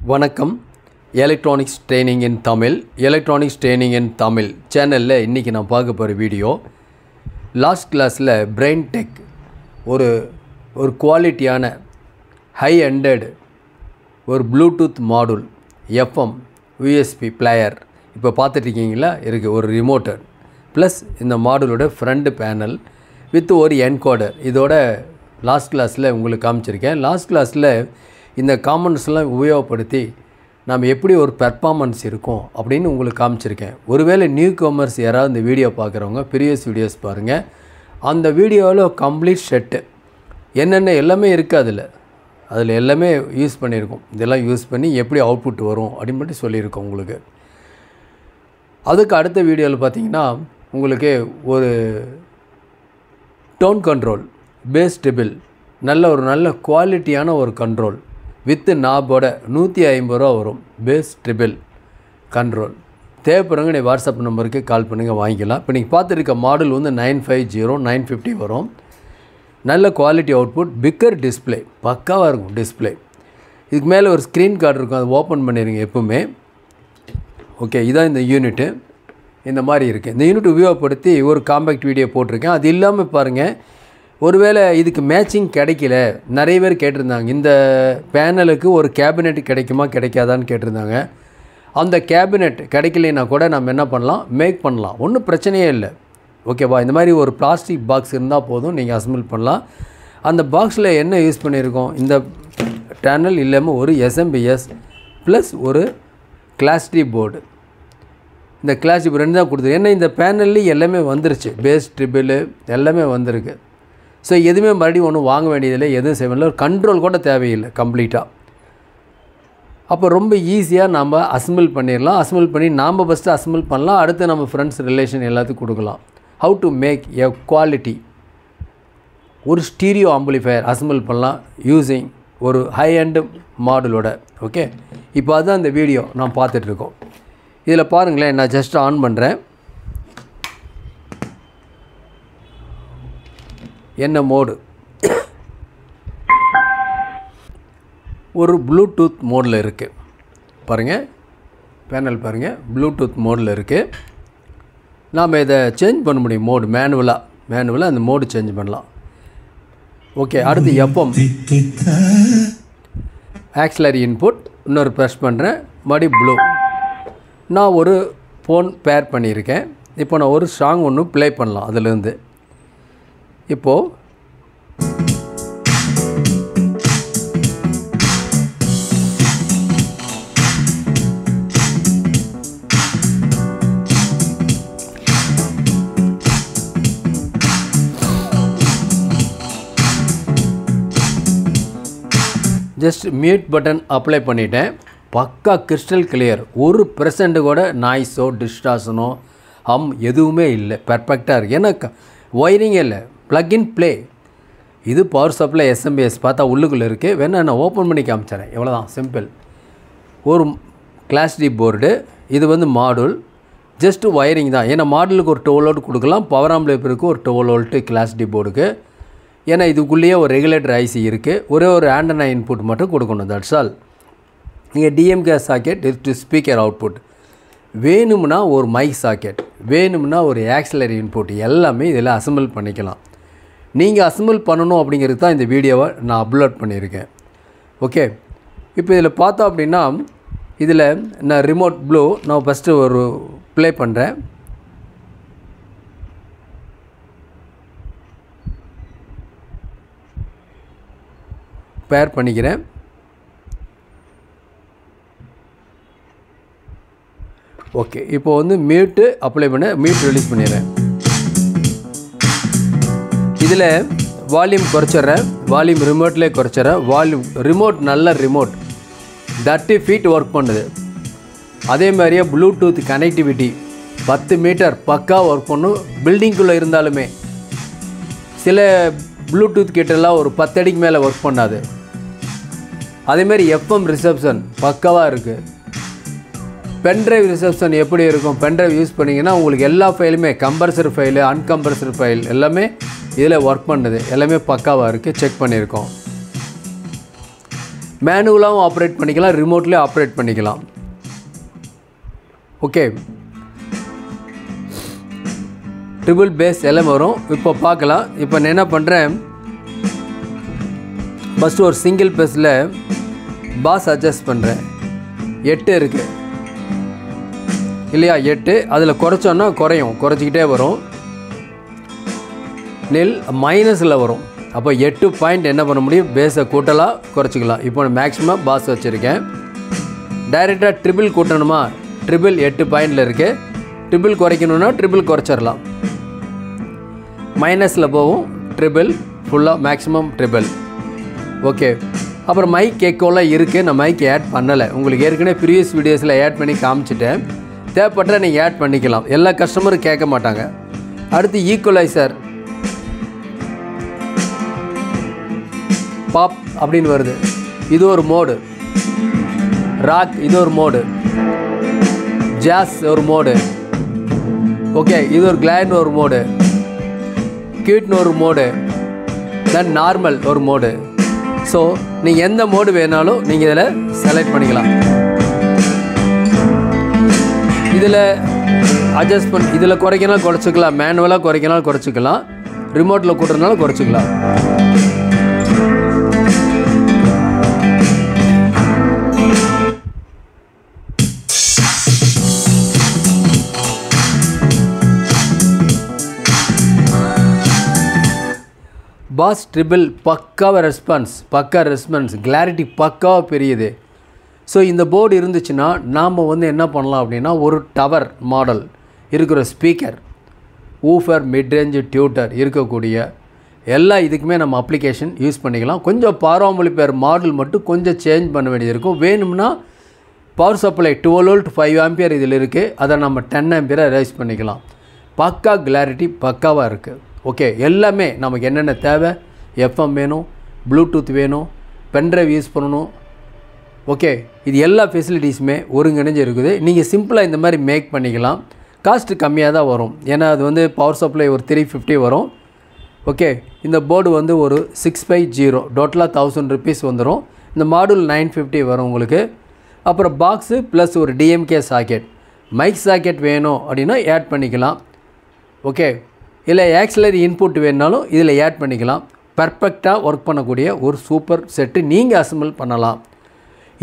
வணக்கம். Electronics training இன் தமிழ் சேனலில் இன்றைக்கி நான் பார்க்க போகிற வீடியோ லாஸ்ட் கிளாஸில் பிரெயின் டெக் ஒரு குவாலிட்டியான ஹை எண்டட் ஒரு Bluetooth module FM USB player இப்போ பார்த்துட்ருக்கீங்களா இருக்குது. ஒரு ரிமோட்டர் ப்ளஸ் இந்த மாடுலோட ஃப்ரண்ட் பேனல் வித் ஒரு என்கோடர் இதோட லாஸ்ட் கிளாஸில் உங்களுக்கு காமிச்சிருக்கேன். லாஸ்ட் கிளாஸில் இந்த காம்பனன்ட்ஸ்லாம் உபயோகப்படுத்தி நம்ம எப்படி ஒரு பெர்ஃபார்மன்ஸ் இருக்கும் அப்படின்னு உங்களுக்கு காமிச்சிருக்கேன். ஒருவேளை நியூ கமர்ஸ் யாராவது இந்த வீடியோ பார்க்குறவங்க ப்ரீவியஸ் வீடியோஸ் பாருங்கள். அந்த வீடியோவில் கம்ப்ளீட் செட்டு என்னென்ன எல்லாமே இருக்குது. அதில் எல்லாமே யூஸ் பண்ணியிருக்கோம். இதெல்லாம் யூஸ் பண்ணி எப்படி அவுட்புட் வரும் அப்படின்னு மட்டும் சொல்லியிருக்கோம் உங்களுக்கு. அதுக்கு அடுத்த வீடியோவில் பார்த்திங்கன்னா உங்களுக்கு ஒரு டோன் கண்ட்ரோல் பேஸ் ட்ரிபிள் நல்ல குவாலிட்டியான ஒரு கண்ட்ரோல் வித்து நாபோட 150 ரூபா வரும். பேஸ் ட்ரிபிள் கண்ட்ரோல் தேவைப்படுறவங்க நீ வாட்ஸ்அப் நம்பருக்கு கால் பண்ணுங்கள், வாங்கிக்கலாம். இப்போ நீங்கள் பார்த்துருக்க மாடல் வந்து 950 950 வரும். நல்ல குவாலிட்டி அவுட்புட், பிக்கர் டிஸ்பிளே, பக்காவாக இருக்கும் டிஸ்பிளே. இதுக்கு மேலே ஒரு ஸ்க்ரீன் கார்டு இருக்கும், அதை ஓப்பன் பண்ணிடுங்க எப்போவுமே. ஓகே, இதான் இந்த யூனிட்டு. இந்த மாதிரி இருக்குது. இந்த யூனிட் உபயோகப்படுத்தி ஒரு காம்பேக்ட் வீடியோ போட்டிருக்கேன். அது இல்லாமல் பாருங்கள், ஒருவேளை இதுக்கு மேட்சிங் கிடைக்கல, நிறைய பேர் கேட்டிருந்தாங்க இந்த பேனலுக்கு ஒரு கேபினெட் கிடைக்குமா கிடைக்காதான்னு கேட்டிருந்தாங்க. அந்த கேபினெட் கிடைக்கலைன்னா கூட நம்ம என்ன பண்ணலாம், மேக் பண்ணலாம், ஒன்றும் பிரச்சனையே இல்லை. ஓகேவா? இந்த மாதிரி ஒரு பிளாஸ்டிக் பாக்ஸ் இருந்தால் போதும், நீங்கள் அசம்பிள் பண்ணலாம். அந்த பாக்ஸில் என்ன யூஸ் பண்ணியிருக்கோம், இந்த டேனல் இல்லாமல் ஒரு எஸ்எம்பிஎஸ் ப்ளஸ் ஒரு கிளாஸ் டி போர்டு. இந்த கிளாஸ் டி போர்டு தான் கொடுத்துருக்கு. ஏன்னா இந்த பேனல்லையும் எல்லாமே வந்துருச்சு, பேஸ் ட்ரிபிள் எல்லாமே வந்திருக்கு. ஸோ எதுவுமே மறுபடியும் ஒன்றும் வாங்க வேண்டியதில்லை, எதுவும் செய்யல, ஒரு கண்ட்ரோல் கூட தேவையில்லை கம்ப்ளீட்டாக. அப்போ ரொம்ப ஈஸியாக நம்ம அசம்பிள் பண்ணிடலாம். அசம்பிள் பண்ணி நாம் ஃபஸ்ட்டு அசம்பிள் பண்ணலாம், அடுத்து நம்ம ஃப்ரெண்ட்ஸ் ரிலேஷன் எல்லாத்துக்கும் கொடுக்கலாம். How to make a quality ஒரு ஸ்டீரியோ ஆம்பிளிஃபையர் அசம்பிள் பண்ணலாம் யூஸிங் ஒரு ஹை எண்டு மாடலோட. ஓகே, இப்போ அதுதான் இந்த வீடியோ நான் பார்த்துட்ருக்கோம். இதில் பாருங்களேன், நான் ஜஸ்ட் ஆன் பண்ணுறேன். என்ன மோடு, ஒரு ப்ளூடூத் மோடில் இருக்குது பாருங்கள். பேனல் பாருங்கள், ப்ளூடூத் மோடில் இருக்குது. நாம் இதை சேஞ்ச் பண்ண முடியும் மோடு, மேனுவலாக அந்த மோடு சேஞ்ச் பண்ணலாம். ஓகே, அடுத்து எஃப்எம் ஆக்சிலரி இன்புட் இன்னொரு ப்ரெஸ் பண்ணுறேன், மறுபடி ப்ளூ. நான் ஒரு ஃபோன் பேர் பண்ணியிருக்கேன். இப்போ நான் ஒரு சாங் ஒன்று ப்ளே பண்ணலாம் அதிலேருந்து. இப்போது ஜஸ்ட் மியூட் பட்டன் அப்ளை பண்ணிட்டேன். பக்கா கிறிஸ்டல் கிளியர், 1% கூட நாய்ஸோ டிஸ்டார்ஷனோ எதுவுமே இல்லை, பெர்ஃபெக்டாக இருக்குது. ஏன்னா ஒயரிங்கே இல்லை, ப்ளக்இன் ப்ளே. இது பவர் சப்ளை எஸ்எம்பிஎஸ் பார்த்தா உள்ளுக்குள்ளே இருக்குது. வேணால் நான் ஓப்பன் பண்ணி காமிச்சிடறேன், எவ்வளோதான், சிம்பிள். ஒரு கிளாஸ் டி போர்டு, இது வந்து மாடுல், ஜஸ்ட்டு ஒயரிங் தான். ஏன்னா மாடலுக்கு ஒரு 12 வோல்ட் கொடுக்கலாம், பவர் ஆம்பிளிஃபையருக்கு ஒரு 12 வோல்ட்டு கிளாஸ் டி போர்டுக்கு. ஏன்னா இதுக்குள்ளேயே ஒரு ரெகுலேட்டர் ஐசி இருக்குது, ஒரே ஒரு ஆண்டனா இன்புட் மட்டும் கொடுக்கணும், தட்ஸ் ஆல். நீங்கள் DMK socket to speaker output, வேணும்னா ஒரு மைக் சாக்கெட், வேணும்னா ஒரு ஆக்சிலரி இன்புட், எல்லாமே இதில் அசம்பிள் பண்ணிக்கலாம். நீங்கள் அசம்பிள் பண்ணணும் அப்படிங்கிறது தான் இந்த வீடியோவை நான் அப்லோட் பண்ணியிருக்கேன். ஓகே, இப்போ இதில் பார்த்தோம் அப்படின்னா இதில் நான் ரிமோட் ப்ளூ நான் ஃபஸ்ட்டு ஒரு ப்ளே பண்ணுறேன். பேர் பண்ணிக்கிறேன். ஓகே, இப்போ வந்து மியூட்டு அப்ளை பண்ண மியூட் ரிலீஸ் பண்ணிடுறேன். இதில் வால்யூம் குறைச்சிட்றேன், வால்யூம் ரிமோட்லேயே குறைச்சிட்றேன். ரிமோட் நல்ல ரிமோட், 30 ஃபீட் ஒர்க் பண்ணுது. அதே மாதிரியே ப்ளூடூத் கனெக்டிவிட்டி 10 மீட்டர் பக்கா ஒர்க் பண்ணும். பில்டிங்குள்ளே இருந்தாலுமே சில ப்ளூடூத் கிட்டலாம் ஒரு 10 அடிக்கு மேலே ஒர்க் பண்ணாது. அதேமாதிரி எஃப்எம் ரிசப்ஷன் பக்காவாக இருக்குது. பென்ட்ரைவ் ரிசப்ஷன் எப்படி இருக்கும், பென்ட்ரைவ் யூஸ் பண்ணிங்கன்னா உங்களுக்கு எல்லா ஃபைலுமே கம்ப்ரஸர் ஃபைலு அன்கம்ப்ரஸர் ஃபைல் எல்லாமே இதில் ஒர்க் பண்ணுது, எல்லாமே பக்காவாக இருக்குது, செக் பண்ணியிருக்கோம். மேனுவலாகவும் ஆப்ரேட் பண்ணிக்கலாம், ரிமோட்லேயும் ஆப்ரேட் பண்ணிக்கலாம். ஓகே, ட்ரிபிள் பேஸ் எல்லாம் வரும். இப்போ பார்க்கலாம். இப்போ நான் என்ன பண்ணுறேன், ஃபஸ்ட்டு ஒரு சிங்கிள் பேஸில் பாஸ் அட்ஜஸ்ட் பண்ணுறேன். 8 இருக்குது இல்லையா, 8. அதில் குறைச்சோன்னா குறையும், குறைச்சிக்கிட்டே வரும். நெல் மைனஸில் வரும். அப்போ 8 பாயிண்ட் என்ன பண்ண முடியும், பேஸை கூட்டலாம் குறைச்சிக்கலாம். இப்போ நான் மேக்ஸிமம் பாஸ் வச்சுருக்கேன். டைரெக்டாக ட்ரிபிள் கூட்டணுமா, ட்ரிபிள் 8 பாயிண்டில் இருக்குது. ட்ரிபிள் குறைக்கணுன்னா ட்ரிபிள் குறைச்சிடலாம். மைனஸில் போகும், ட்ரிபிள் ஃபுல்லாக மேக்ஸிமம் ட்ரிபிள். ஓகே, அப்புறம் மைக் எக்கோலாம் இருக்குது. நான் மைக் ஆட் பண்ணலை, உங்களுக்கு ஏற்கனவே ப்ரீவியஸ் வீடியோஸில் ஆட் பண்ணி காமிச்சிட்டேன். தேவைப்பட்ட நீங்கள் ஆட் பண்ணிக்கலாம், எல்லா கஸ்டமரும் கேட்க மாட்டாங்க. அடுத்து ஈக்குவலைசர் பாப் அப்படின்னு வருது, இது ஒரு மோடு. ராக் இது ஒரு மோடு, ஜாஸ் ஒரு மோடு. ஓகே, இது ஒரு கிளைன் ஒரு மோடு, கியூட்னு ஒரு மோடு, தென் நார்மல் ஒரு மோடு. ஸோ நீங்கள் எந்த மோடு வேணாலும் நீங்கள் இதில் செலக்ட் பண்ணிக்கலாம். இதில் அட்ஜஸ்ட்மெண்ட், இதில் குறைக்கனாலும் குறைச்சிக்கலாம், மேனுவலாக குறைக்கனாலும் குறைச்சிக்கலாம், ரிமோட்டில் கூட்டுறதுனாலும் குறைச்சிக்கலாம். பாஸ் ட்ரிபிள் பக்காவாக ரெஸ்பான்ஸ், கிளாரிட்டி பக்காவாக பெரியது. ஸோ இந்த போர்டு இருந்துச்சுன்னா நாம் வந்து என்ன பண்ணலாம் அப்படின்னா, ஒரு டவர் மாடல் இருக்கிற ஸ்பீக்கர், ஊஃபர், மிட்ரேஞ்ச், டியூட்டர் இருக்கக்கூடிய எல்லா இதுக்குமே நம்ம அப்ளிகேஷன் யூஸ் பண்ணிக்கலாம். கொஞ்சம் பாராமொழிபேர் மாடல் மட்டும் கொஞ்சம் சேஞ்ச் பண்ண வேண்டியது இருக்கும். வேணும்னா பவர் சப்ளை 12 வோல்ட் 5 ஆம்பியர் இதில் இருக்குது, அதை நம்ம 10 ஆம்பியரை ரைஸ் பண்ணிக்கலாம். பக்கா கிளாரிட்டி பக்காவாக இருக்குது. ஓகே, எல்லாமே நமக்கு என்னென்ன தேவை, எஃப்எம் வேணும், ப்ளூடூத் வேணும், பென்ட்ரைவ் யூஸ் பண்ணணும். ஓகே, இது எல்லா ஃபெசிலிட்டிஸுமே ஒருங்கிணைஞ்சு இருக்குது. நீங்கள் சிம்பிளாக இந்த மாதிரி மேக் பண்ணிக்கலாம். காஸ்ட்டு கம்மியாக தான் வரும், ஏன்னா அது வந்து பவர் சப்ளை ஒரு 350 வரும். ஓகே, இந்த போர்டு வந்து ஒரு 650, டோட்டலாக 1000 rupees வந்துடும். இந்த மாடல் 950 வரும் உங்களுக்கு. அப்புறம் பாக்ஸு ப்ளஸ் ஒரு டிஎம்கே சாக்கெட், மைக் சாக்கெட் வேணும் அப்படின்னா ஆட் பண்ணிக்கலாம். ஓகே, இல்லை ஆக்சிலரி இன்புட் வேணுனாலும் இதில் ஆட் பண்ணிக்கலாம். பர்ஃபெக்டாக ஒர்க் பண்ணக்கூடிய ஒரு சூப்பர் செட்டு நீங்கள் அசம்பிள் பண்ணலாம்.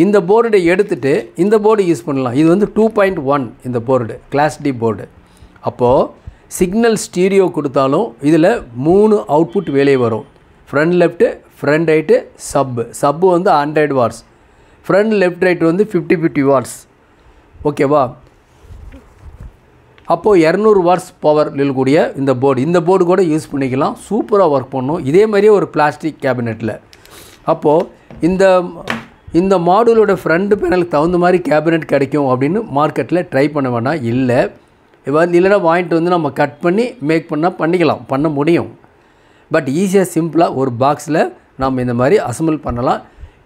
இந்த போர்டை எடுத்துகிட்டு இந்த போர்டு யூஸ் பண்ணலாம். இது வந்து 2.1 இந்த போர்டு, கிளாஸ் டி போர்டு. அப்போது சிக்னல் ஸ்டீரியோ கொடுத்தாலும் இதில் 3 அவுட்புட் வெளியே வரும். ஃப்ரண்ட் லெஃப்ட்டு, ஃப்ரண்ட் ரைட்டு, சப்பு வந்து 100 வாட்ஸ், ஃப்ரண்ட் லெஃப்ட் ரைட் வந்து 50 வாட்ஸ். ஓகேவா, அப்போது 200 வாட்ஸ் பவர் இருக்கக்கூடிய இந்த போர்டு கூட யூஸ் பண்ணிக்கலாம். சூப்பராக ஒர்க் பண்ணும். இதே மாதிரியே ஒரு பிளாஸ்டிக் கேபினெட்டில். அப்போது இந்த மாடலோட ஃப்ரண்ட் பேனலுக்கு தகுந்த மாதிரி கேபினெட் கிடைக்கும் அப்படின்னு மார்க்கெட்டில் ட்ரை பண்ண வேணாம். இல்லைன்னா வாங்கிட்டு வந்து நம்ம கட் பண்ணி மேக் பண்ண முடியும். பட் ஈஸியாக சிம்பிளாக ஒரு பாக்ஸில் நம்ம இந்த மாதிரி அசம்பிள் பண்ணலாம்.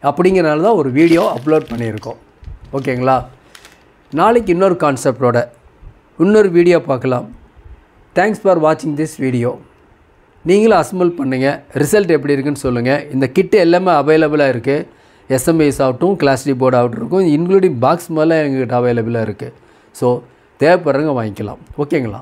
அப்படிங்கிறனால தான் ஒரு வீடியோ அப்லோட் பண்ணியிருக்கோம். ஓகேங்களா, நாளைக்கு இன்னொரு கான்செப்டோட இன்னொரு வீடியோ பார்க்கலாம். தேங்க்ஸ் ஃபார் வாட்சிங் திஸ் வீடியோ. நீங்களும் அசம்பிள் பண்ணுங்கள், ரிசல்ட் எப்படி இருக்குன்னு சொல்லுங்கள். இந்த கிட்டு எல்லாமே அவைலபிளாக இருக்குது. எஸ்எம்ஐஸ் ஆகட்டும், கிளாஸ் டி போர்டு ஆகட்டும் இருக்கும், இன்க்ளூடிங் பாக்ஸ் மேலே எங்கள்கிட்ட அவைலபிளாக இருக்குது. ஸோ தேவைப்படுறவங்க வாங்கிக்கலாம். ஓகேங்களா.